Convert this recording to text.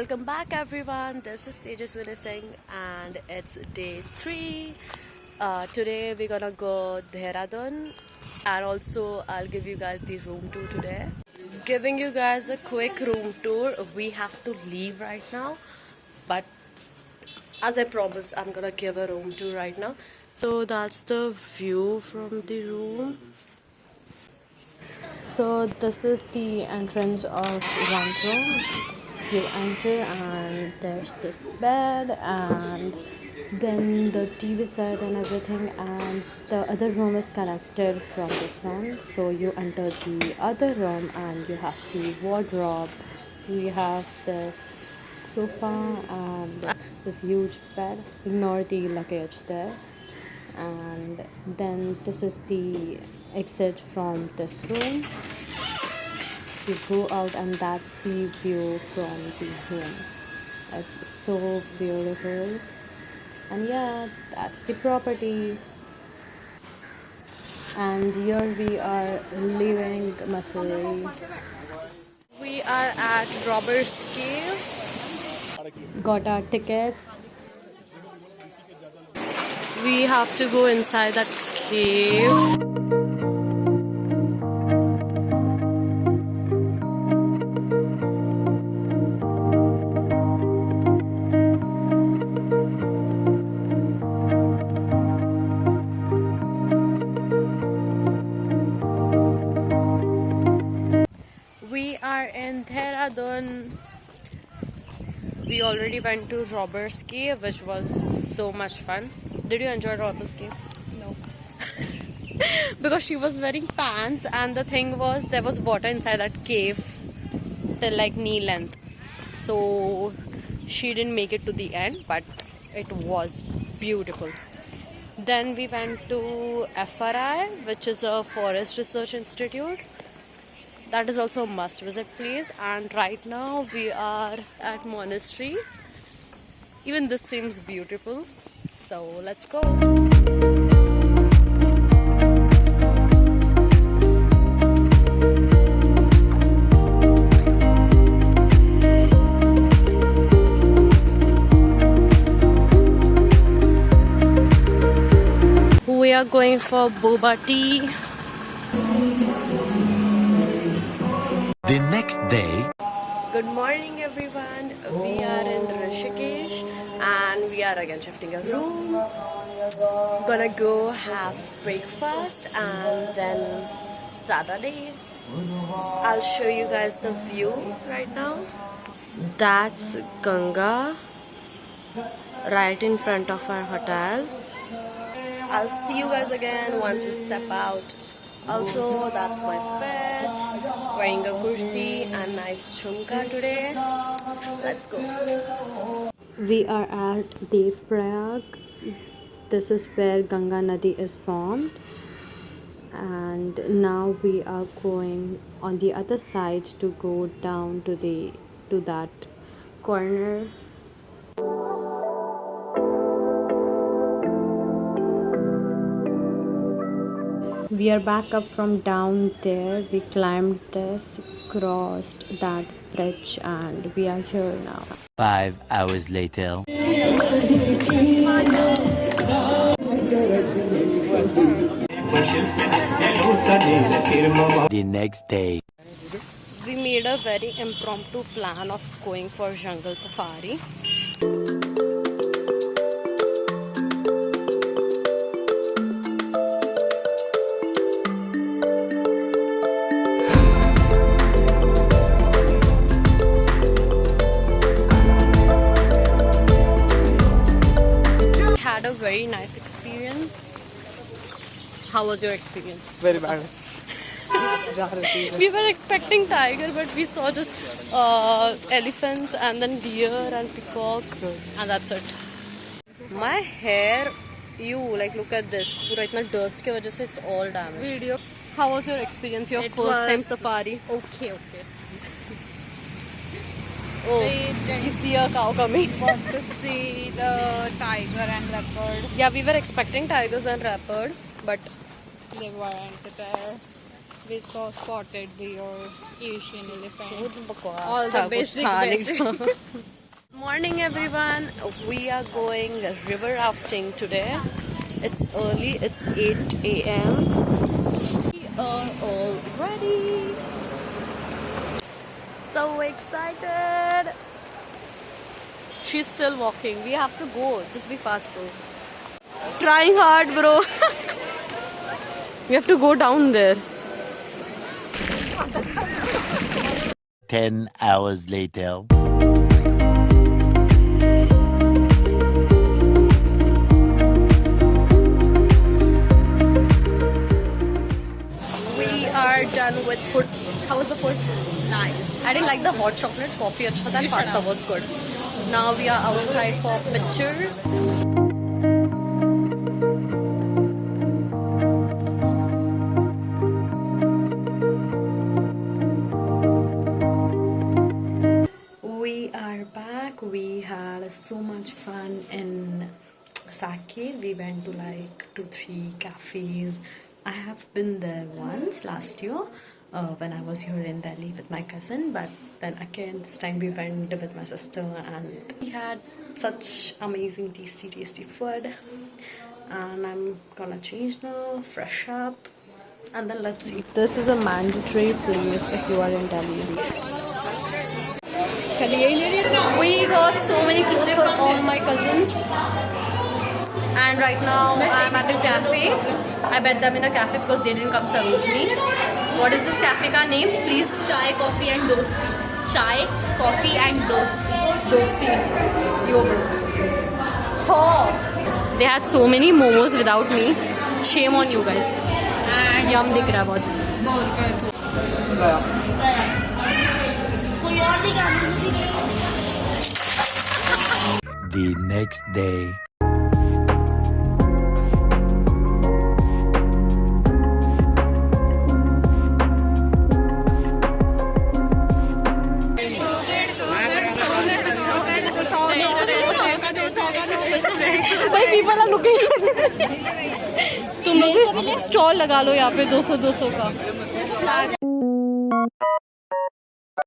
Welcome back everyone, this is Tejaswini Singh and it's day 3. Today we're gonna go Dehradun and also I'll give you guys the room tour today. Giving you guys a quick room tour. We have to leave right now, but as I promised, I'm gonna give a room tour right now. So that's the view from the room. So this is the entrance of one room. You enter and there's this bed and then the TV set and everything, and the other room is connected from this one. So you enter the other room and you have the wardrobe. We have this sofa and this huge bed. Ignore the luggage there. And then this is the exit from this room. You go out and that's the view from the room. It's so beautiful. And yeah, that's the property. And here we are leaving Missouri. We are at Robbers Cave. Got our tickets. We have to go inside that cave. We are in Dehradun. We already went to Robbers Cave, which was so much fun. Did you enjoy Robbers Cave? No. Because she was wearing pants and the thing was there was water inside that cave till like knee length. So she didn't make it to the end, but it was beautiful. Then we went to FRI, which is a Forest Research Institute. That is also a must visit place. And right now we are at monastery. Even this seems beautiful. So let's go. We are going for boba tea. The next day. Good morning everyone. We are in Rishikesh and we are again shifting a room. Gonna go have breakfast and then start our day. I'll show you guys the view right now. That's Ganga right in front of our hotel. I'll see you guys again once we step out. Also, that's my pet, wearing a kurti and nice chumka today. Let's go. We are at Devprayag. This is where Ganga Nadi is formed. And now we are going on the other side to go down to that corner. We are back up from down there. We climbed this, crossed that bridge, and we are here now. 5 hours later. The next day. We made a very impromptu plan of going for jungle safari. Had a very nice experience. How was your experience? Very bad. We were expecting tiger, but we saw just elephants and then deer and peacock, and that's it. My hair, like look at this. पूरा इतना dust के वजह से it's all damaged. Video. How was your experience? Your first time safari? Okay. Oh, you see a cow coming. Want to see the tiger and leopard. Yeah, we were expecting tigers and leopard, but They weren't there. We saw spotted deer, Asian elephant, All all the basic. Morning everyone, we are going river rafting today. It's early, it's 8 a.m. We are all ready. So excited. She's still walking. We have to go. Just be fast, bro. Trying hard, bro. We have to go down there. 10 hours later. We are done with food. How was the food? Nice. I didn't like the hot chocolate. Coffee acha tha and pasta was good. Now we are outside for pictures. We are back. We had so much fun in Sake. We went to like 2-3 cafes. I have been there once last year when I was here in Delhi with my cousin, but then again this time we went with my sister and we had such amazing tasty food. And I'm gonna change now, fresh up, and then let's see. This is a mandatory place if you are in Delhi. We got so many clothes for all my cousins. And right now I'm at the cafe. I met them in the cafe because they didn't come Sarojini. What is this cafe ka name? Please. Chai, coffee and dosti. Chai, coffee and dosti. Dosti. Yo bro. Oh. They had so many momos without me. Shame on you guys. And yum dikh raha bahut. कोई और नहीं खाना The next day. People are looking. तुम लोग stall लगा लो यहाँ पे 200 का.